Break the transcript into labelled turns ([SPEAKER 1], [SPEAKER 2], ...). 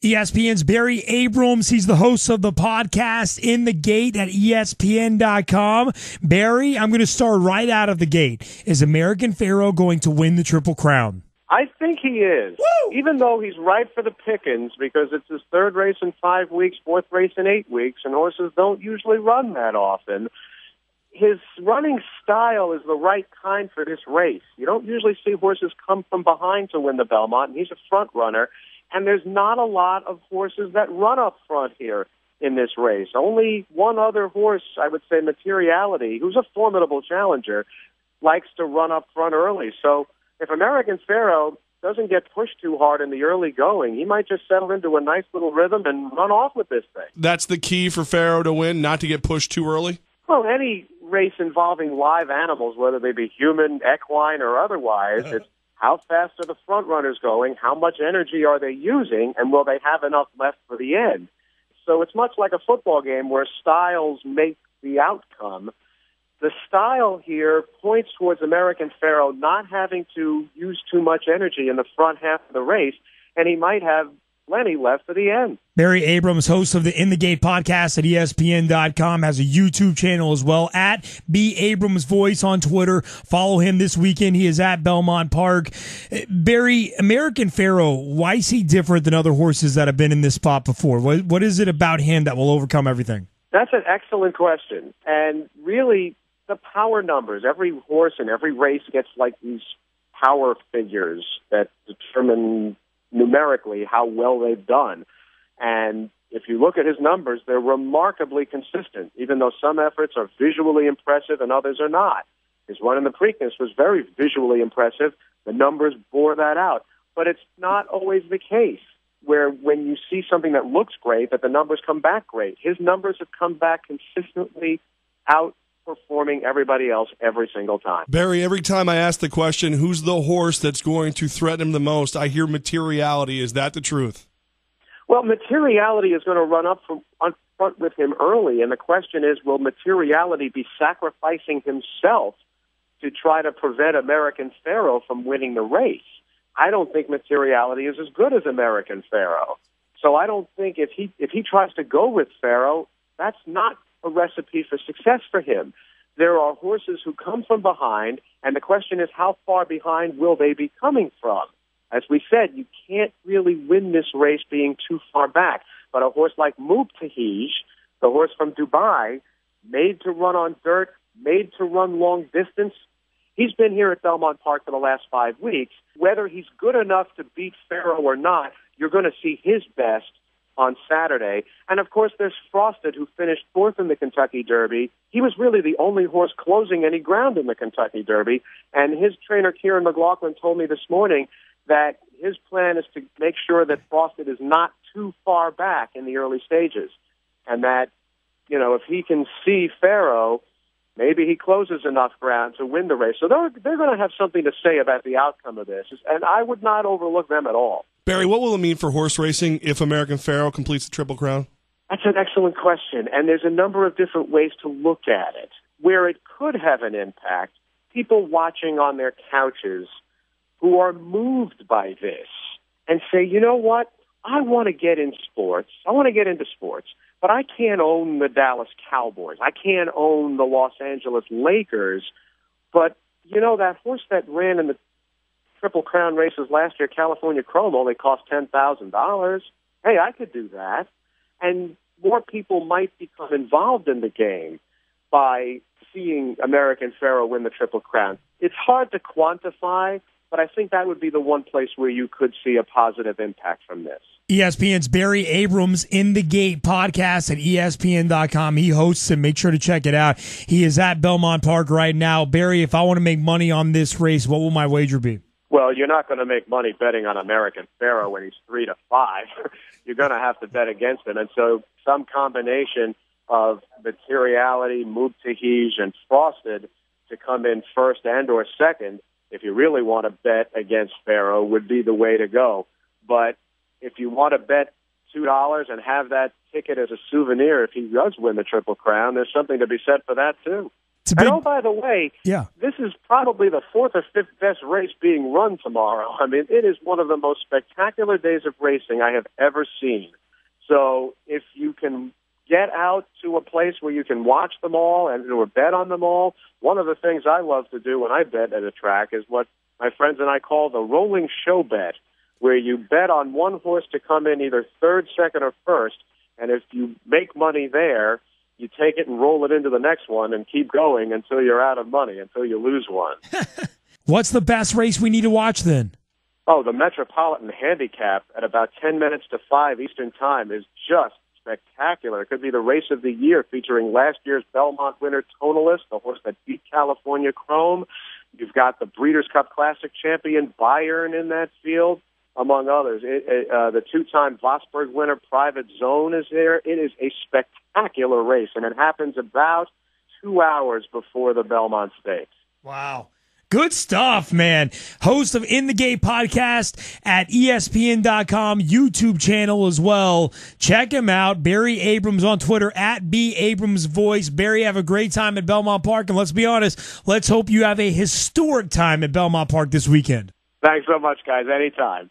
[SPEAKER 1] ESPN's Barry Abrams. He's the host of the podcast In the Gate at ESPN.com. Barry, I'm going to start right out of the gate. Is American Pharoah going to win the Triple Crown?
[SPEAKER 2] I think he is.
[SPEAKER 1] Woo!
[SPEAKER 2] Even though he's ripe for the pickings because it's his third race in 5 weeks, fourth race in 8 weeks, and horses don't usually run that often. His running style is the right kind for this race. You don't usually see horses come from behind to win the Belmont, and he's a front runner. And there's not a lot of horses that run up front here in this race. Only one other horse, I would say Materiality, who's a formidable challenger, likes to run up front early. So if American Pharoah doesn't get pushed too hard in the early going, he might just settle into a nice little rhythm and run off with this thing.
[SPEAKER 3] That's the key for Pharoah to win, not to get pushed too early?
[SPEAKER 2] Well, any race involving live animals, whether they be human, equine, or otherwise, it's how fast are the front runners going, how much energy are they using, and will they have enough left for the end? So it's much like a football game where styles make the outcome. The style here points towards American Pharoah not having to use too much energy in the front half of the race, and he might have plenty left for the end.
[SPEAKER 1] Barry Abrams, host of the In the Gate podcast at ESPN.com, has a YouTube channel as well, at B. Abrams Voice on Twitter. Follow him this weekend. He is at Belmont Park. Barry, American Pharoah, why is he different than other horses that have been in this spot before? What is it about him that will overcome everything?
[SPEAKER 2] That's an excellent question. And really, the power numbers. Every horse in every race gets like these power figures that determine numerically how well they've done. And if you look at his numbers, they're remarkably consistent, even though some efforts are visually impressive and others are not. His run in the Preakness was very visually impressive. The numbers bore that out. But it's not always the case where when you see something that looks great, that the numbers come back great. His numbers have come back consistently outperforming everybody else every single time.
[SPEAKER 3] Barry, every time I ask the question, who's the horse that's going to threaten him the most, I hear Materiality. Is that the truth?
[SPEAKER 2] Well, Materiality is going to run up front with him early, and the question is, will Materiality be sacrificing himself to try to prevent American Pharoah from winning the race? I don't think Materiality is as good as American Pharoah. So I don't think if he tries to go with Pharoah, that's not a recipe for success for him. There are horses who come from behind, and the question is, how far behind will they be coming from? As we said, you can't really win this race being too far back. But a horse like Mubtahij, the horse from Dubai, made to run on dirt, made to run long distance, he's been here at Belmont Park for the last 5 weeks. Whether he's good enough to beat Pharoah or not, you're going to see his best on Saturday. And, of course, there's Frosted, who finished fourth in the Kentucky Derby. He was really the only horse closing any ground in the Kentucky Derby. And his trainer, Kieran McLaughlin, told me this morning that his plan is to make sure that Frosted is not too far back in the early stages. And that, you know, if he can see Pharoah, maybe he closes enough ground to win the race. So they're going to have something to say about the outcome of this. And I would not overlook them at all.
[SPEAKER 3] Barry, what will it mean for horse racing if American Pharoah completes the Triple Crown?
[SPEAKER 2] That's an excellent question, and there's a number of different ways to look at it. Where it could have an impact, people watching on their couches who are moved by this and say, you know what, I want to get in sports. I want to get into sports, but I can't own the Dallas Cowboys. I can't own the Los Angeles Lakers. But, you know, that horse that ran in the Triple Crown races last year, California Chrome, only cost $10,000. Hey, I could do that. And more people might become involved in the game by seeing American Pharoah win the Triple Crown. It's hard to quantify, but I think that would be the one place where you could see a positive impact from this.
[SPEAKER 1] ESPN's Barry Abrams In the Gate podcast at ESPN.com. He hosts it. Make sure to check it out. He is at Belmont Park right now. Barry, if I want to make money on this race, what will my wager be?
[SPEAKER 2] Well, you're not going to make money betting on American Pharoah when he's 3-5. You're going to have to bet against him. And so some combination of Materiality, Mubtahij, and Frosted to come in first and or second, if you really want to bet against Pharoah, would be the way to go. But if you want to bet $2 and have that ticket as a souvenir if he does win the Triple Crown, there's something to be said for that, too.
[SPEAKER 1] It's a big,
[SPEAKER 2] And oh, by the way,
[SPEAKER 1] yeah.
[SPEAKER 2] this is probably the fourth or fifth best race being run tomorrow. I mean, it is one of the most spectacular days of racing I have ever seen. So if you can get out to a place where you can watch them all and or bet on them all, one of the things I love to do when I bet at a track is what my friends and I call the rolling show bet, where you bet on one horse to come in either third, second, or first, and if you make money there, you take it and roll it into the next one and keep going until you're out of money, until you lose one.
[SPEAKER 1] What's the best race we need to watch then?
[SPEAKER 2] Oh, the Metropolitan Handicap at about 10 minutes to 5 Eastern Time is just spectacular. It could be the race of the year, featuring last year's Belmont winner Tonalist, the horse that beat California Chrome. You've got the Breeders' Cup Classic champion Bayern in that field, among others. The two-time Vosburg winner Private Zone is there. It is a spectacular race, and it happens about 2 hours before the Belmont Stakes.
[SPEAKER 1] Wow. Good stuff, man. Host of In the Gate podcast at ESPN.com, YouTube channel as well. Check him out. Barry Abrams on Twitter at BAbramsVoice. Barry, have a great time at Belmont Park. And let's be honest, let's hope you have a historic time at Belmont Park this weekend.
[SPEAKER 2] Thanks so much, guys. Anytime.